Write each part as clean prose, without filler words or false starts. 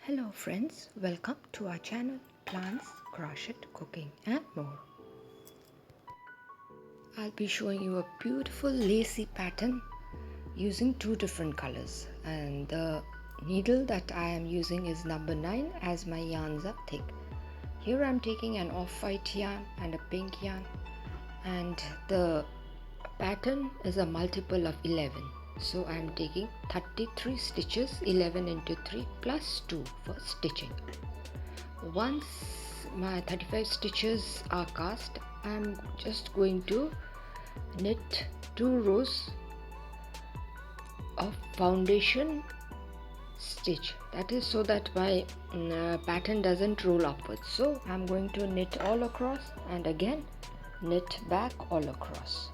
Hello friends, welcome to our channel Plants, Crochet, Cooking and more. I'll be showing you a beautiful lacy pattern using two different colors, and the needle that I am using is number 9 as my yarns are thick. Here I'm taking an off-white yarn and a pink yarn, and the pattern is a multiple of 11. So I'm taking 33 stitches, 11 into 3 plus 2 for stitching. Once my 35 stitches are cast, I'm just going to knit 2 rows of foundation stitch, that is so that my pattern doesn't roll upwards. So I'm going to knit all across and again knit back all across.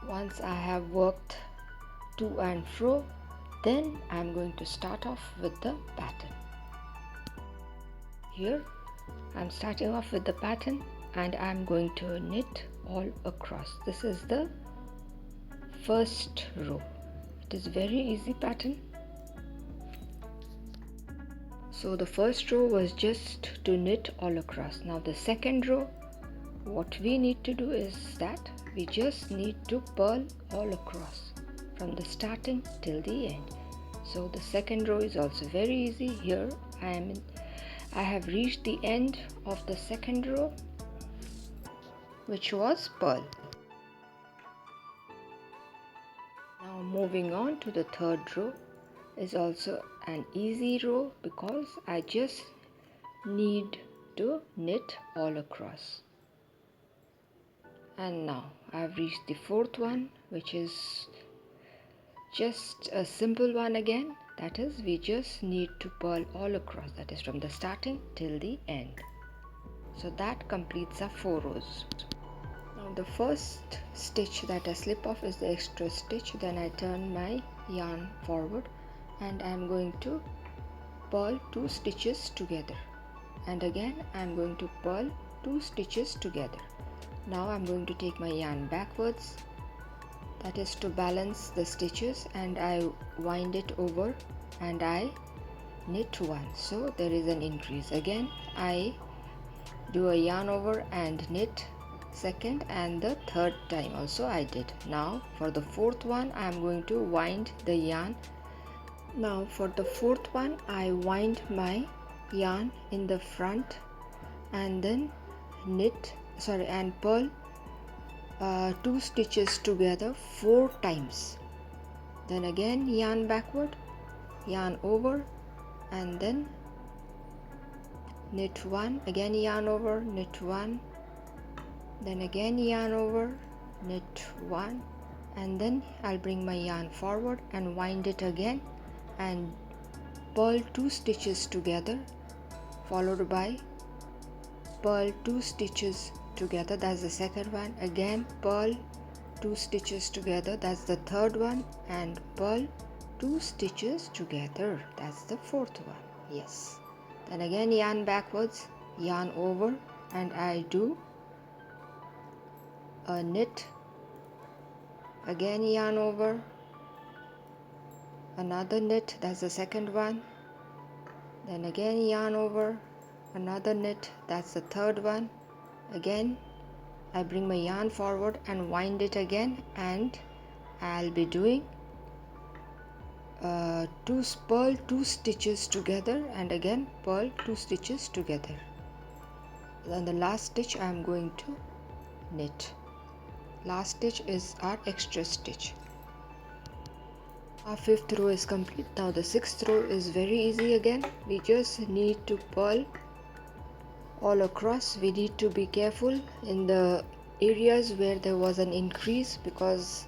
Once I have worked to and fro, then I'm going to start off with the pattern. Here I'm starting off with the pattern and I'm going to knit all across. This is the first row. It is very easy pattern. So the first row was just to knit all across. Now the second row, what we need to do is that we just need to purl all across from the starting till the end. So the second row is also very easy. Here I have reached the end of the second row, which was purl. Now moving on to the third row is also an easy row because I just need to knit all across. And now I've reached the fourth one, which is just a simple one again. That is, we just need to purl all across, that is from the starting till the end. So that completes our 4 rows. Now the first stitch that I slip off is the extra stitch. Then I turn my yarn forward and I'm going to purl 2 stitches together, and again I'm going to purl 2 stitches together. Now I'm going to take my yarn backwards, that is to balance the stitches, and I wind it over and I knit 1, so there is an increase. Again I do a yarn over and knit second, and the third time also I did. Now for the fourth one I am going to wind the yarn. Now for the fourth one I wind my yarn in the front and then and purl 2 stitches together 4 times. Then again yarn backward, yarn over, and then knit 1, again yarn over, knit 1, then again yarn over, knit 1, and then I'll bring my yarn forward and wind it again and purl 2 stitches together, followed by purl 2 stitches together, that's the second one, again purl 2 stitches together, that's the third one, and purl 2 stitches together, that's the fourth one. Yes. Then again yarn backwards, yarn over, and I do a knit, again yarn over, another knit, that's the second one, then again yarn over, another knit, that's the third one. Again I bring my yarn forward and wind it again, and I'll be doing purl 2 stitches together, and again purl 2 stitches together. Then the last stitch I am going to knit. Last stitch is our extra stitch. Our 5th row is complete. Now the 6th row is very easy again. We just need to purl all across. We need to be careful in the areas where there was an increase, because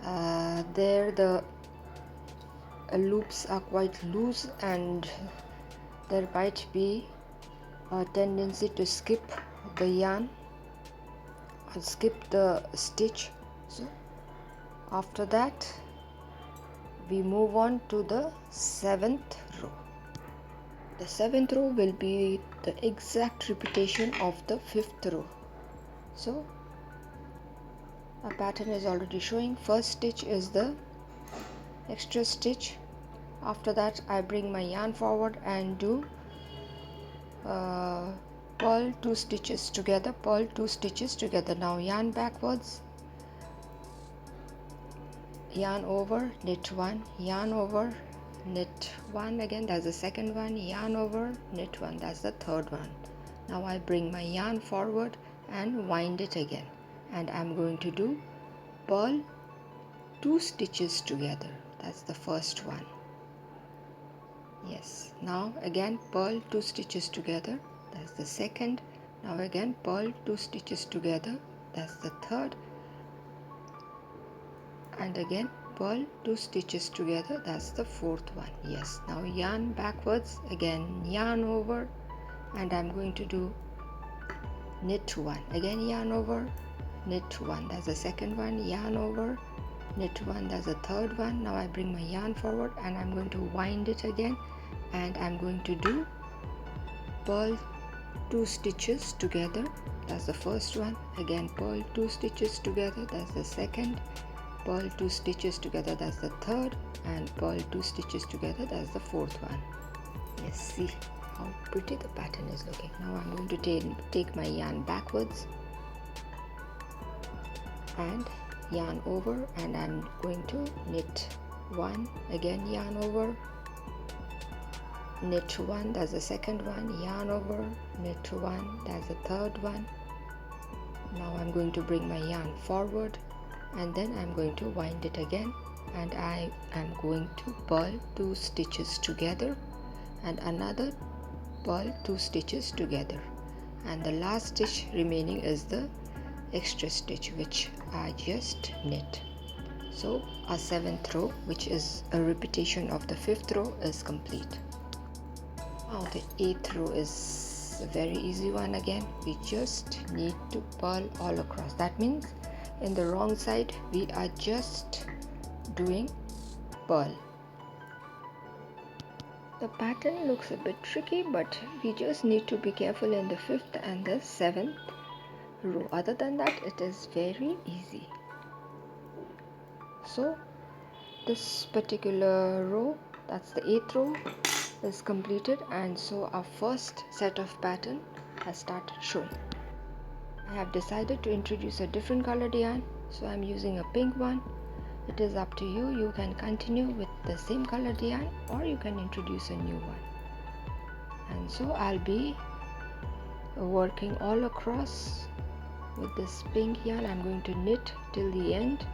there the loops are quite loose and there might be a tendency to skip the yarn or skip the stitch. So after that we move on to the 7th row. The 7th row will be the exact repetition of the 5th row. So our pattern is already showing. First stitch is the extra stitch, After that I bring my yarn forward and do purl 2 stitches together, purl 2 stitches together. Now yarn backwards, yarn over, knit 1, yarn over, knit 1 again, that's the second one, yarn over, knit 1, that's the third one. Now I bring my yarn forward and wind it again, and I'm going to do purl 2 stitches together, that's the first one. Yes, now again purl 2 stitches together, that's the second. Now again purl 2 stitches together, that's the third, and again purl 2 stitches together, that's the fourth one. Yes, now yarn backwards, again yarn over, and I'm going to do knit 1, again yarn over, knit 1, that's the second one, yarn over, knit 1, that's the third one. Now I bring my yarn forward and I'm going to wind it again, and I'm going to do purl 2 stitches together, that's the first one, again purl 2 stitches together, that's the second, purl 2 stitches together, that's the third, and purl 2 stitches together, that's the fourth one. Yes, see how pretty the pattern is looking. Now I'm going to take my yarn backwards and yarn over, and I'm going to knit 1, again yarn over, knit 1, that's the second one, yarn over, knit 1, that's the third one. Now I'm going to bring my yarn forward and then I'm going to wind it again, and I am going to purl 2 stitches together and another purl 2 stitches together, and the last stitch remaining is the extra stitch which I just knit. So our 7th row, which is a repetition of the 5th row, is complete. Now the 8th row is a very easy one again. We just need to purl all across. That means in the wrong side we are just doing purl. The pattern looks a bit tricky, but we just need to be careful in the 5th and the 7th row. Other than that, it is very easy. So this particular row, that's the 8th row, is completed, and so our first set of pattern has started showing. I have decided to introduce a different colored yarn, so I'm using a pink one. It is up to you. You can continue with the same colored yarn or you can introduce a new one. And so I'll be working all across with this pink yarn. I'm going to knit till the end.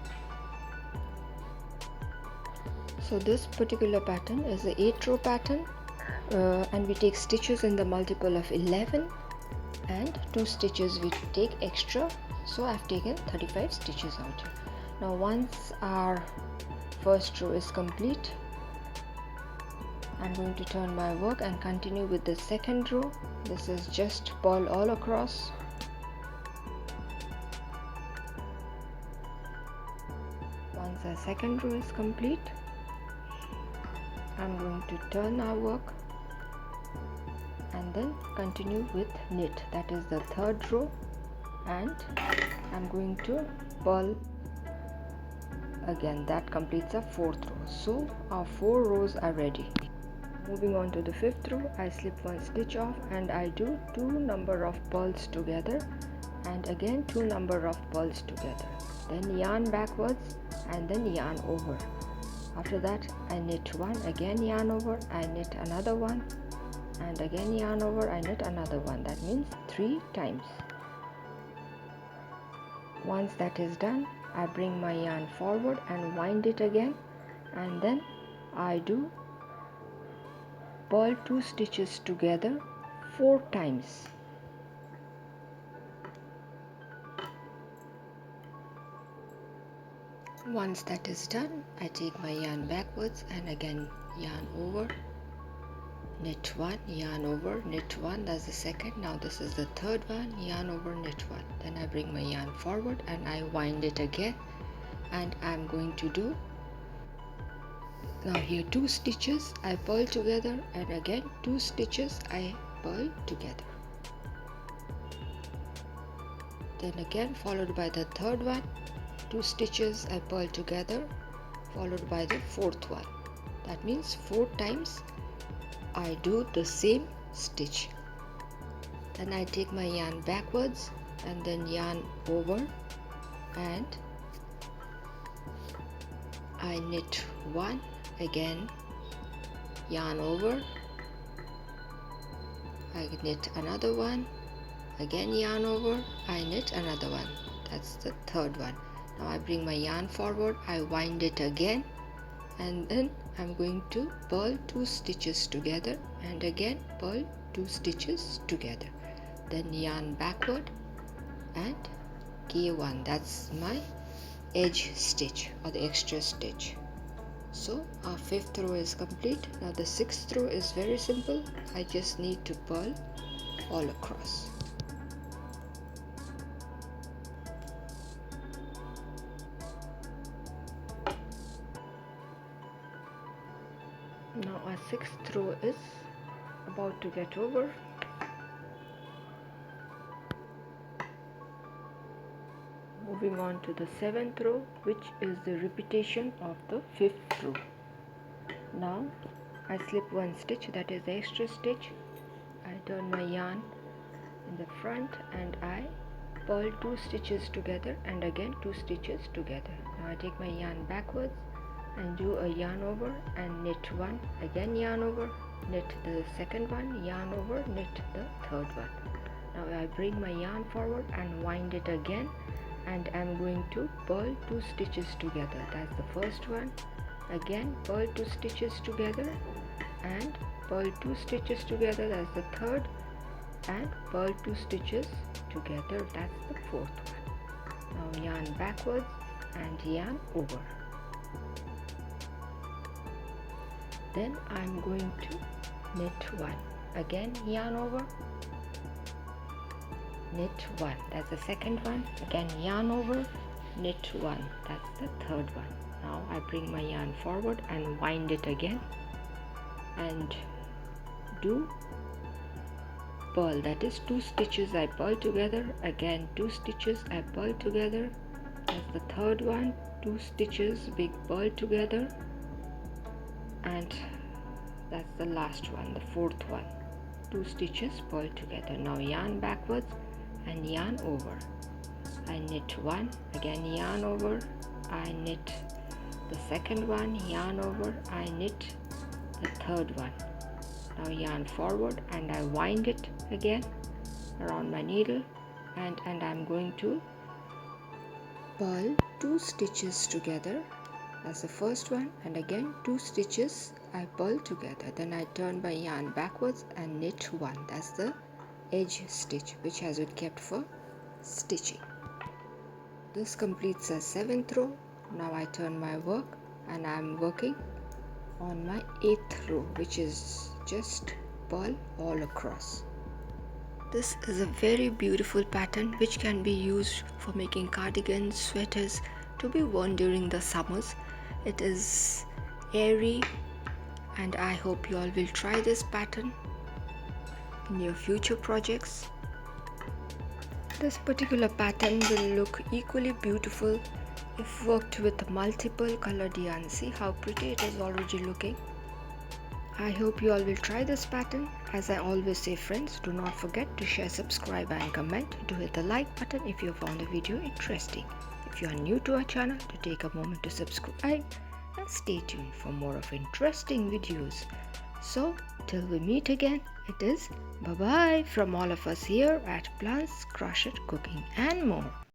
So this particular pattern is the 8-row pattern, and we take stitches in the multiple of 11 and 2 stitches we take extra, so I've taken 35 stitches out here. Now once our first row is complete, I'm going to turn my work and continue with the second row. This is just purl all across. Once our second row is complete, I'm going to turn our work and then continue with knit. That is the third row, and I'm going to purl again. That completes our 4th row. So our 4 rows are ready. Moving on to the 5th row, I slip 1 stitch off and I do 2 number of purls together and again 2 number of purls together. Then yarn backwards and then yarn over. After that I knit 1, again yarn over, I knit another one, and again yarn over, I knit another one. That means 3 times. Once that is done, I bring my yarn forward and wind it again, and then I do purl 2 stitches together 4 times. Once that is done, I take my yarn backwards and again yarn over, knit 1, yarn over, knit 1, that's the second. Now this is the third one, yarn over, knit 1. Then I bring my yarn forward and I wind it again, and I'm going to do, now here 2 stitches I purl together, and again 2 stitches I purl together. Then again followed by the third one, 2 stitches I purl together, followed by the 4th one. That means 4 times I do the same stitch. Then I take my yarn backwards and then yarn over, and I knit 1, again yarn over, I knit another one, again yarn over, I knit another one. That's the third one. Now I bring my yarn forward, I wind it again, and then I'm going to purl 2 stitches together and again purl 2 stitches together. Then yarn backward and K1. That's my edge stitch or the extra stitch. So our 5th row is complete. Now the 6th row is very simple. I just need to purl all across. Now our 6th row is about to get over. Moving on to the 7th row, which is the repetition of the 5th row. Now I slip 1 stitch, that is the extra stitch. I turn my yarn in the front and I purl 2 stitches together and again 2 stitches together. Now I take my yarn backwards and do a yarn over and knit 1, again yarn over, knit the second one, yarn over, knit the third one. Now I bring my yarn forward and wind it again, and I'm going to purl 2 stitches together. That's the first one, again purl 2 stitches together and purl 2 stitches together. That's the third, and purl 2 stitches together. That's the fourth one. Now yarn backwards and yarn over. Then I'm going to knit 1, again yarn over, knit 1. That's the second one, again yarn over, knit 1. That's the third one. Now I bring my yarn forward and wind it again and do purl, that is 2 stitches I purl together, again 2 stitches I purl together. That's the third one, 2 stitches big purl together, and that's the last one, the fourth one, 2 stitches purl together. Now yarn backwards and yarn over. I knit 1, again yarn over, I knit the second one, yarn over, I knit the third one. Now yarn forward and I wind it again around my needle, and I'm going to purl 2 stitches together. That's the first one, and again 2 stitches I purl together. Then I turn my yarn backwards and knit 1. That's the edge stitch, which has been kept for stitching. This completes the 7th row. Now I turn my work and I'm working on my 8th row, which is just purl all across. This is a very beautiful pattern which can be used for making cardigans, sweaters to be worn during the summers. It is airy, and I hope you all will try this pattern in your future projects. This particular pattern will look equally beautiful if worked with multiple colored yarn. See how pretty it is already looking. I hope you all will try this pattern. As I always say, friends, do not forget to share, subscribe and comment. Do hit the like button if you found the video interesting. If you are new to our channel, to take a moment to subscribe and stay tuned for more of interesting videos. So till we meet again, it is bye bye from all of us here at Plants, Crochet, Cooking and more.